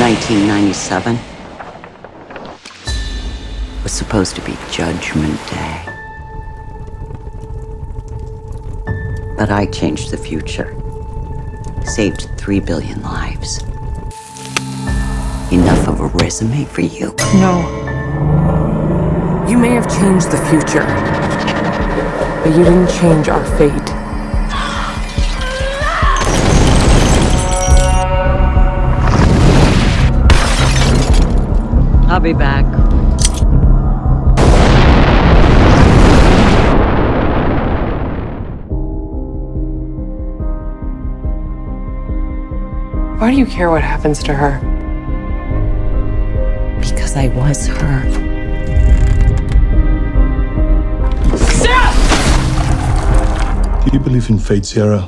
1997 was supposed to be Judgment Day. But I changed the future. Saved 3 billion lives. Enough of a resume for you? No. You may have changed the future, but you didn't change our fate. I'll be back. Why do you care what happens to her? Because I was her. Do you believe in fate, Sierra?